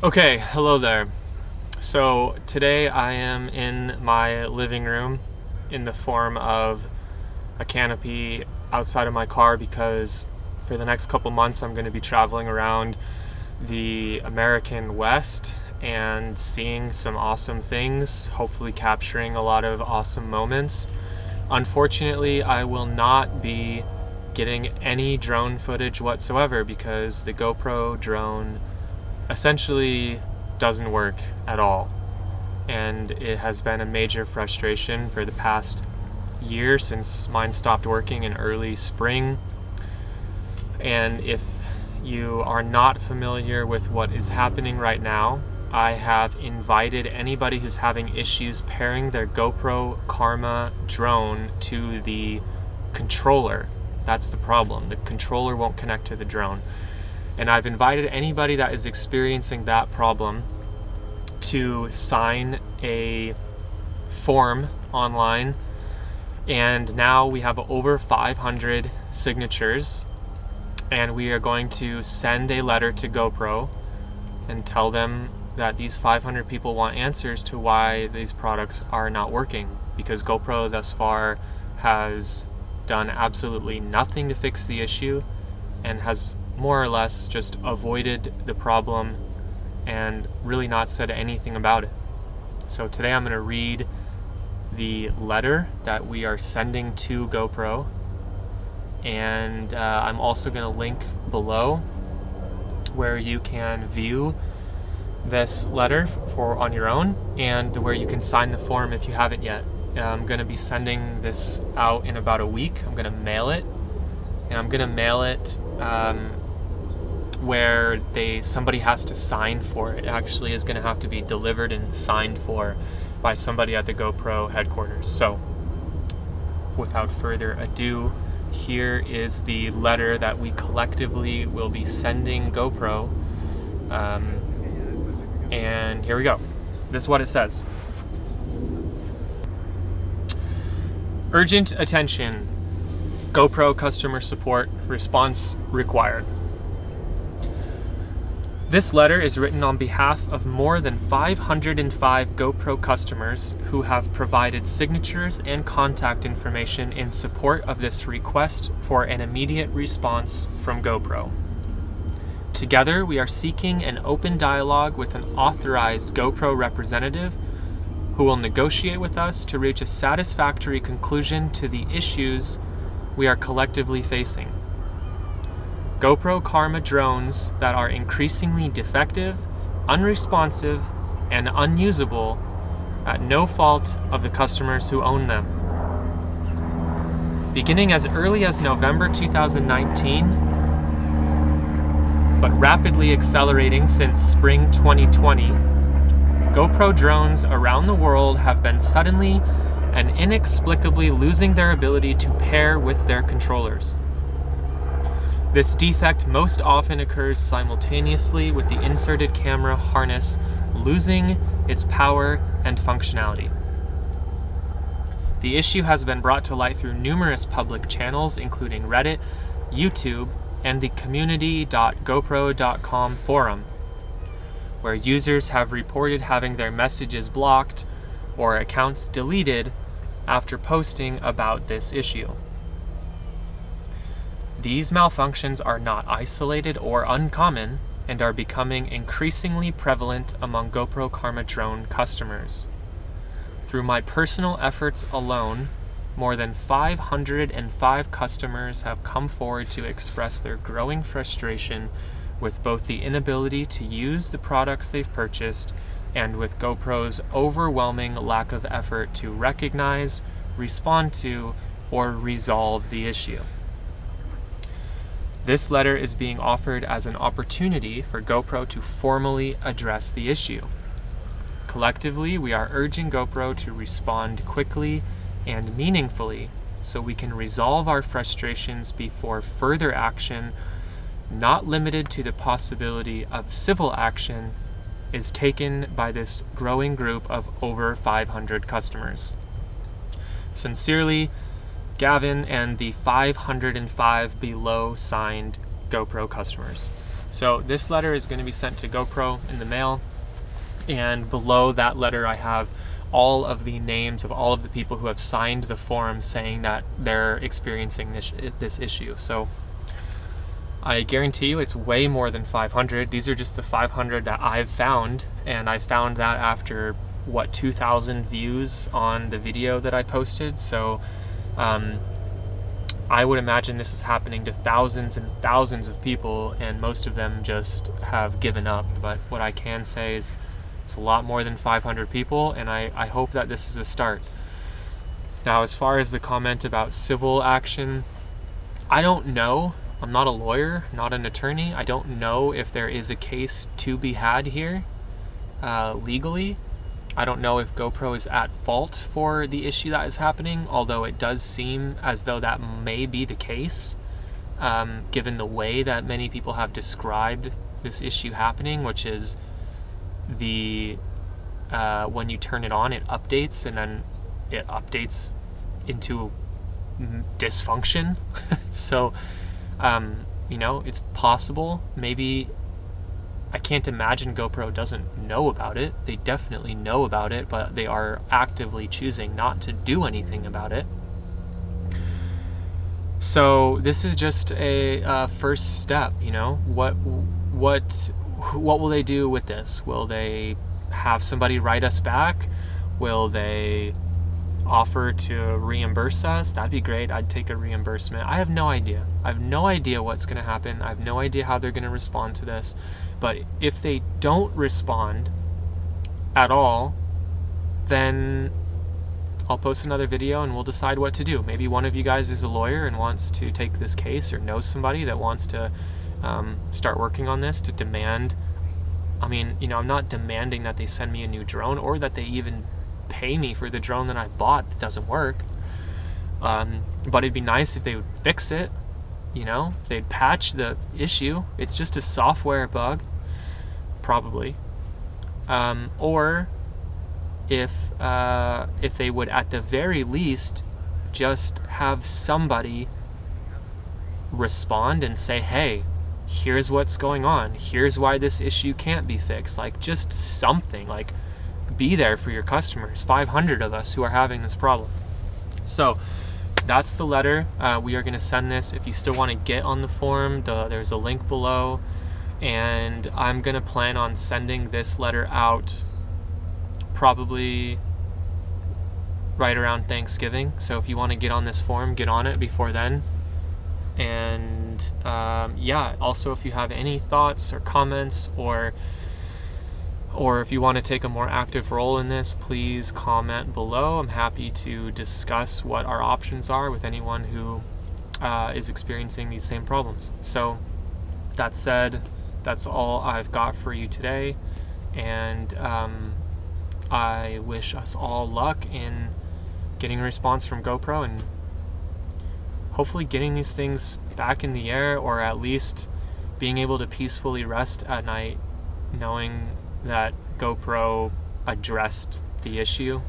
Okay, hello there. So today I am in my living room in the form of a canopy outside of my car because for the next couple months I'm going to be traveling around the American West and seeing some awesome things, hopefully capturing a lot of awesome moments. Unfortunately, I will not be getting any drone footage whatsoever because the GoPro drone essentially doesn't work at all. And it has been a major frustration for the past year since mine stopped working in early spring. And if you are not familiar with what is happening right now, I have invited anybody who's having issues pairing their GoPro Karma drone to the controller. That's the problem. The controller won't connect to the drone. And I've invited anybody that is experiencing that problem to sign a form online. And now we have over 500 signatures. And we are going to send a letter to GoPro and tell them that these 500 people want answers to why these products are not working. Because GoPro thus far has done absolutely nothing to fix the issue and has more or less just avoided the problem and really not said anything about it. So today I'm going to read the letter that we are sending to GoPro, and I'm also going to link below where you can view this letter for on your own and where you can sign the form if you haven't yet. I'm going to be sending this out in about a week. I'm going to mail it, and I'm going to mail it where somebody has to sign for it. It actually is going to have to be delivered and signed for by somebody at the GoPro headquarters. So without further ado, here is the letter that we collectively will be sending GoPro. And here we go. This is what it says. Urgent attention. GoPro customer support. Response required. This letter is written on behalf of more than 505 GoPro customers who have provided signatures and contact information in support of this request for an immediate response from GoPro. Together, we are seeking an open dialogue with an authorized GoPro representative who will negotiate with us to reach a satisfactory conclusion to the issues we are collectively facing. GoPro Karma drones that are increasingly defective, unresponsive, and unusable at no fault of the customers who own them. Beginning as early as November 2019, but rapidly accelerating since spring 2020, GoPro drones around the world have been suddenly and inexplicably losing their ability to pair with their controllers. This defect most often occurs simultaneously with the inserted camera harness losing its power and functionality. The issue has been brought to light through numerous public channels, including Reddit, YouTube, and the community.gopro.com forum, where users have reported having their messages blocked or accounts deleted after posting about this issue. These malfunctions are not isolated or uncommon and are becoming increasingly prevalent among GoPro Karma drone customers. Through my personal efforts alone, more than 505 customers have come forward to express their growing frustration with both the inability to use the products they've purchased and with GoPro's overwhelming lack of effort to recognize, respond to, or resolve the issue. This letter is being offered as an opportunity for GoPro to formally address the issue. Collectively, we are urging GoPro to respond quickly and meaningfully so we can resolve our frustrations before further action, not limited to the possibility of civil action, is taken by this growing group of over 500 customers. Sincerely, Gavin and the 505 below signed GoPro customers. So this letter is going to be sent to GoPro in the mail, and below that letter I have all of the names of all of the people who have signed the form saying that they're experiencing this issue. So I guarantee you it's way more than 500. These are just the 500 that I've found, and I found that after 2,000 views on the video that I posted. So I would imagine this is happening to thousands and thousands of people, and most of them just have given up. But what I can say is it's a lot more than 500 people, and I hope that this is a start. Now, as far as the comment about civil action, I don't know. I'm not a lawyer, not an attorney. I don't know if there is a case to be had here legally. I don't know if GoPro is at fault for the issue that is happening, although it does seem as though that may be the case, given the way that many people have described this issue happening, which is when you turn it on, it updates, and then it updates into dysfunction. So, it's possible. Maybe, I can't imagine GoPro doesn't know about it. They definitely know about it, but they are actively choosing not to do anything about it. So this is just a first step. What will they do with this? Will they have somebody write us back? Will they offer to reimburse us? That'd be great. I'd take a reimbursement. I have no idea. I have no idea what's going to happen. I have no idea how they're going to respond to this. But if they don't respond at all, then I'll post another video and we'll decide what to do. Maybe one of you guys is a lawyer and wants to take this case, or knows somebody that wants to start working on this to demand. I'm not demanding that they send me a new drone, or that they even pay me for the drone that I bought that doesn't work. But it'd be nice if they would fix it, if they'd patch the issue. It's just a software bug, probably. Or if they would at the very least just have somebody respond and say, hey, here's what's going on. Here's why this issue can't be fixed. Like, just something. Like, be there for your customers. 500 of us who are having this problem. So that's the letter. We are going to send this. If you still want to get on the form, there's a link below, and I'm going to plan on sending this letter out probably right around Thanksgiving. So if you want to get on this form, get on it before then. And also, if you have any thoughts or comments, or if you want to take a more active role in this, please comment below. I'm happy to discuss what our options are with anyone who is experiencing these same problems. So that said, that's all I've got for you today, and I wish us all luck in getting a response from GoPro and hopefully getting these things back in the air, or at least being able to peacefully rest at night knowing that GoPro addressed the issue.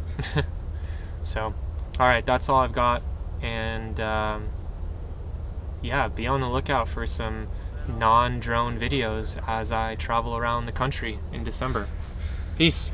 So, alright, that's all I've got, and be on the lookout for some non-drone videos as I travel around the country in December. Peace.